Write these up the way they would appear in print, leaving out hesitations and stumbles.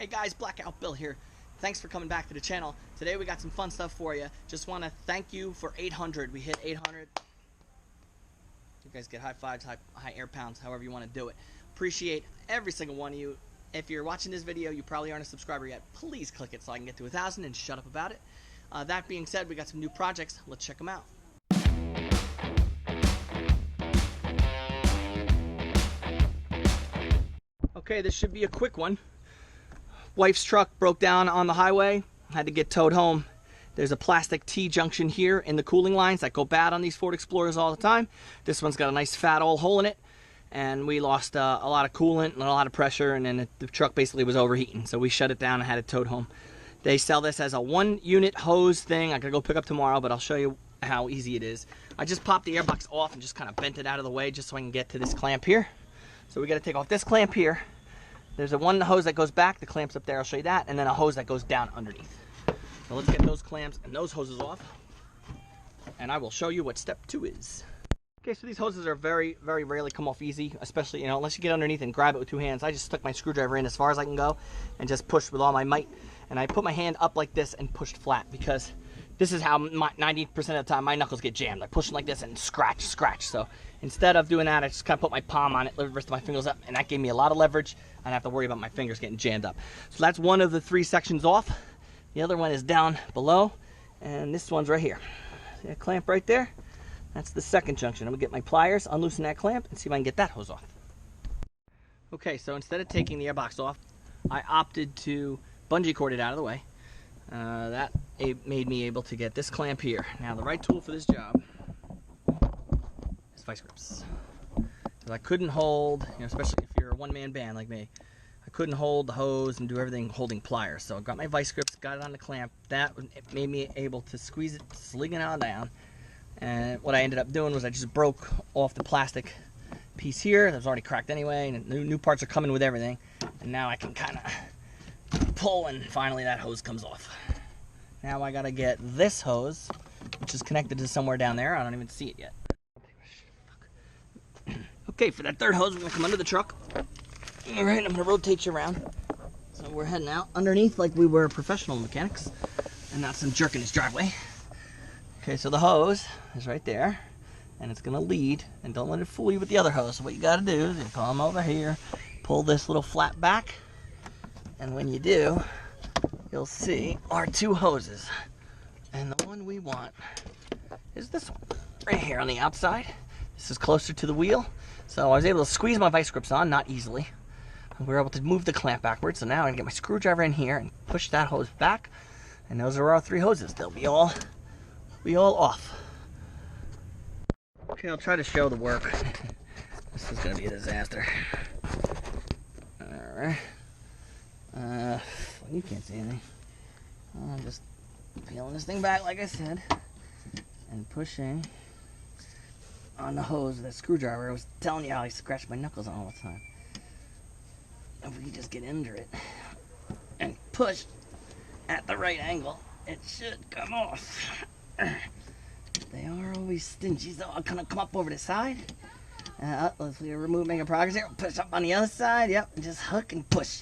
Hey guys, Blackout Bill here. Thanks for coming back to the channel. Today we got some fun stuff for you. Just want to thank you for 800. We hit 800. You guys get high fives, high air pounds, however you want to do it. Appreciate every single one of you. If you're watching this video, you probably aren't a subscriber yet. Please click it so I can get to 1,000 and shut up about it. That being said, we got some new projects. Let's check them out. Okay, this should be a quick one. Wife's truck broke down on the highway, had to get towed home. There's a plastic T-junction here in the cooling lines that go bad on these Ford Explorers all the time. This one's got a nice fat old hole in it, and we lost a lot of coolant and a lot of pressure, and then the truck basically was overheating, so we shut it down and had it towed home. They sell this as a 1-unit hose thing. I gotta go pick up tomorrow, but I'll show you how easy it is. I just popped the airbox off and just kind of bent it out of the way just so I can get to this clamp here. So we gotta take off this clamp here. There's a one hose that goes back, the clamp's up there, I'll show you that, and then a hose that goes down underneath. So let's get those clamps and those hoses off, and I will show you what step 2 is. Okay, so these hoses are very, very rarely come off easy, especially, unless you get underneath and grab it with 2 hands. I just stuck my screwdriver in as far as I can go and just pushed with all my might. And I put my hand up like this and pushed flat, because this is how 90% of the time my knuckles get jammed. I push them like this and scratch. So instead of doing that, I just kind of put my palm on it, lift the rest of my fingers up, and that gave me a lot of leverage. I don't have to worry about my fingers getting jammed up. So that's one of the 3 sections off. The other one is down below, and this one's right here. See that clamp right there? That's the second junction. I'm gonna get my pliers, unloosen that clamp, and see if I can get that hose off. Okay, so instead of taking the airbox off, I opted to bungee cord it out of the way. That made me able to get this clamp here. Now the right tool for this job is vice grips. Because I couldn't hold, especially if you're a one-man band like me, I couldn't hold the hose and do everything holding pliers. So I got my vice grips, got it on the clamp. That made me able to squeeze it, sling it on down. And what I ended up doing was I just broke off the plastic piece here that was already cracked anyway, and new parts are coming with everything. And now I can kind of pull, and finally that hose comes off. Now I gotta get this hose, which is connected to somewhere down there. I don't even see it yet. Okay, for that third hose, we're gonna come under the truck. All right, I'm gonna rotate you around. So we're heading out underneath like we were professional mechanics, and not some jerk in his driveway. Okay, so the hose is right there, and it's gonna lead, and don't let it fool you with the other hose. So what you gotta do is you come over here, pull this little flap back, and when you do, you'll see our 2 hoses. And the one we want is this one, right here on the outside. This is closer to the wheel, so I was able to squeeze my vice grips on, not easily. We were able to move the clamp backwards, so now I'm gonna get my screwdriver in here and push that hose back, and those are our 3 hoses. They'll be all off. Okay, I'll try to show the work. This is gonna be a disaster. All right. You can't see anything. I'm just peeling this thing back, like I said, and pushing on the hose of that screwdriver. I was telling you how I scratch my knuckles on all the time. If we just get under it and push at the right angle, it should come off. They are always stingy, so I'll kind of come up over the side. Let's make a progress here. Push up on the other side. Yep, and just hook and push.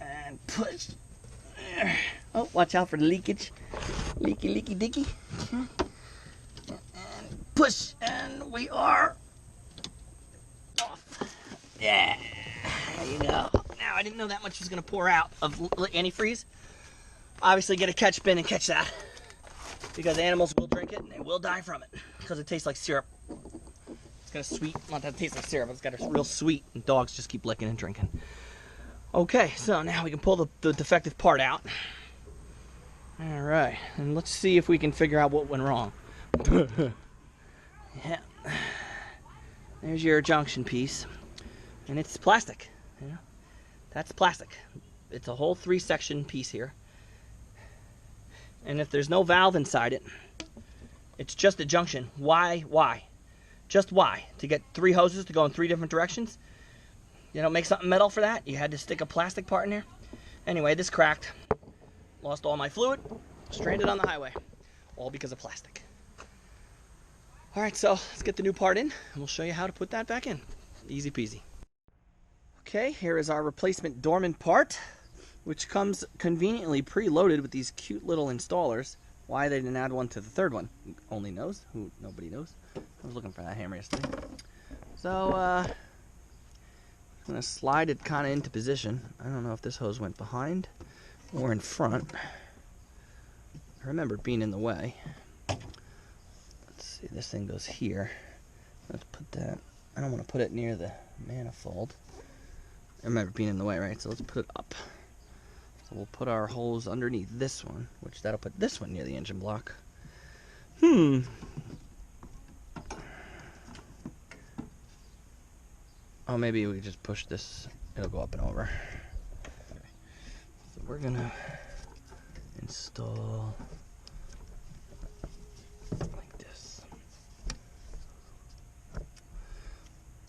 And push. Oh, watch out for the leakage. Leaky dicky. And push, and we are off. Yeah, there you go. Now, I didn't know that much was going to pour out of antifreeze. Obviously, get a catch bin and catch that, because animals will drink it and they will die from it, because it tastes like syrup. It's got a sweet, not that it tastes like syrup, it's got a real sweet, and dogs just keep licking and drinking. Okay, so now we can pull the defective part out. All right, and let's see if we can figure out what went wrong. Yeah, there's your junction piece, and it's plastic. That's plastic. It's a whole 3-section piece here, and if there's no valve inside it, it's just a junction. Why? Just why? To get 3 hoses to go in 3 different directions? Make something metal for that? You had to stick a plastic part in there? Anyway, this cracked. Lost all my fluid. Stranded on the highway. All because of plastic. Alright, so let's get the new part in, and we'll show you how to put that back in. Easy peasy. Okay, here is our replacement DORMAN part. which comes conveniently preloaded with these cute little installers. Why they didn't add one to the third one, only knows. Nobody knows. I was looking for that hammer yesterday. So, I'm going to slide it kind of into position. I don't know if this hose went behind or in front. I remember it being in the way. Let's see, this thing goes here. Let's put that. I don't want to put it near the manifold. I remember it being in the way, right? So let's put it up. So we'll put our hose underneath this one, which that'll put this one near the engine block. Oh, maybe we just push this. It'll go up and over. Okay. So we're gonna install like this.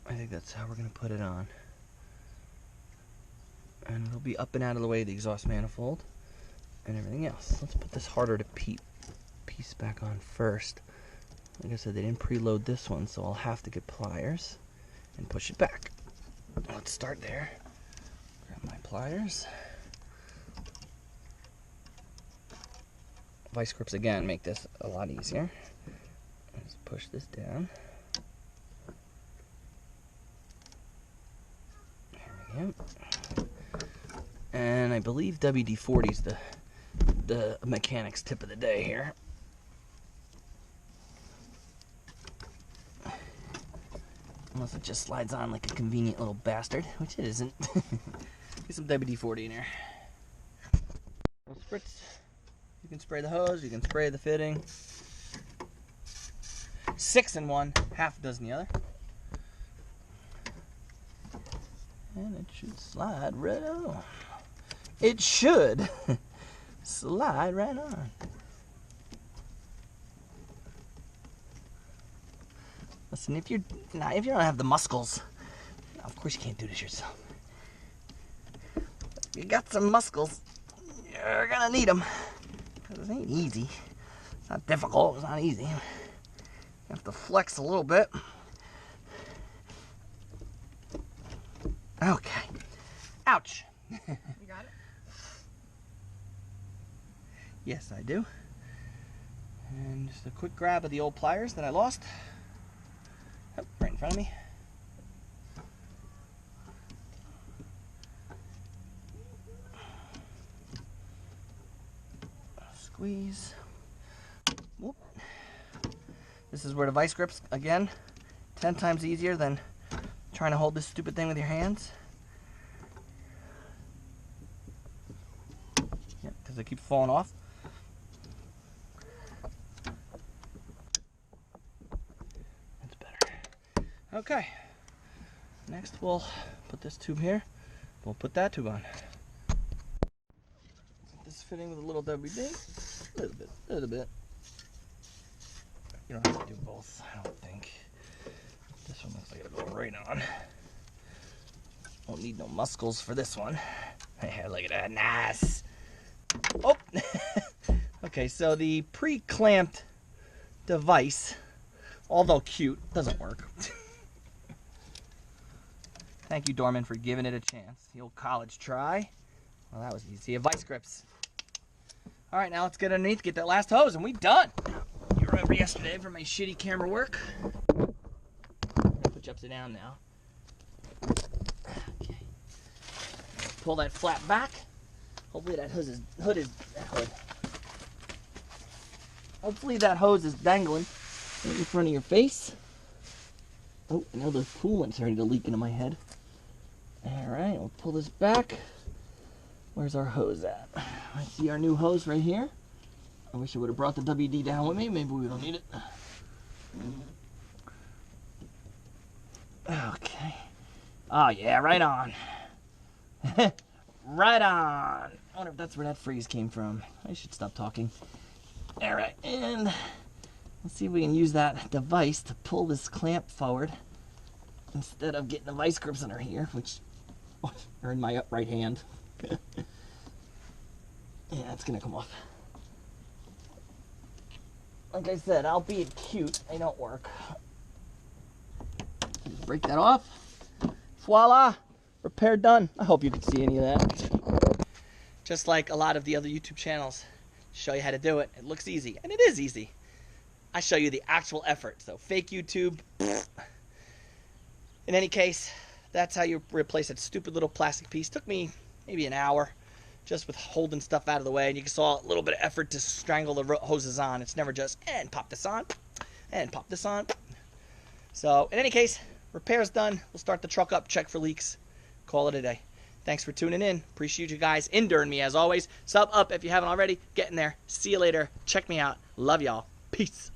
I think that's how we're gonna put it on. And it'll be up and out of the way of the exhaust manifold and everything else. Let's put this harder to piece back on first. Like I said, they didn't preload this one, so I'll have to get pliers and push it back. Let's start there. Grab my pliers. Vice grips again make this a lot easier. Let's push this down. There we go. And I believe WD-40 is the mechanic's tip of the day here. Unless it just slides on like a convenient little bastard, which it isn't. Get some WD-40 in there. Little spritz. You can spray the hose, you can spray the fitting. 6 in one, half a dozen the other. And it should slide right on. It should slide right on. Listen, if you don't have the muscles, of course you can't do this yourself. If you got some muscles, you're gonna need them. Because it ain't easy. It's not difficult, it's not easy. You have to flex a little bit. Okay. Ouch. You got it? Yes, I do. And just a quick grab of the old pliers that I lost. Oh, right in front of me. Squeeze. Whoop. This is where the vice grips, again, 10 times easier than trying to hold this stupid thing with your hands. Yeah, because they keep falling off. That's better. Okay. Next we'll put this tube here. We'll put that tube on. This fitting with a little WD. A little bit. You don't have to do both, I don't think. This one looks like it'll go right on. Won't need no muscles for this one. Hey, look at that, nice. Oh! Okay, so the pre-clamped device, although cute, doesn't work. Thank you, Dorman, for giving it a chance. The old college try. Well, that was easy. Vice grips. All right, now let's get underneath, get that last hose, and we done. You remember yesterday from my shitty camera work? Put you upside down now. Okay. Pull that flap back. Hopefully that Hopefully that hose is dangling right in front of your face. Oh, I know the coolant's starting to leak into my head. All right, we'll pull this back. Where's our hose at? I see our new hose right here. I wish I would have brought the WD down with me. Maybe we don't need it. Okay. Oh yeah, right on. Right on. I wonder if that's where that freeze came from. I should stop talking. All right, and let's see if we can use that device to pull this clamp forward instead of getting the vice grips under here, which are in my right hand. Yeah, it's gonna come off. Like I said, albeit cute, they don't work. Just break that off. Voila! Repair done. I hope you could see any of that. just like a lot of the other YouTube channels show you how to do it. It looks easy, and it is easy. I show you the actual effort. So fake YouTube. In any case, that's how you replace that stupid little plastic piece. Took me maybe an hour just with holding stuff out of the way, and you saw a little bit of effort to strangle the hoses on. It's never just, and pop this on, and pop this on. So in any case, repair's done. We'll start the truck up, check for leaks, call it a day. Thanks for tuning in. Appreciate you guys enduring me as always. Sub up if you haven't already. Get in there. See you later. Check me out. Love y'all. Peace.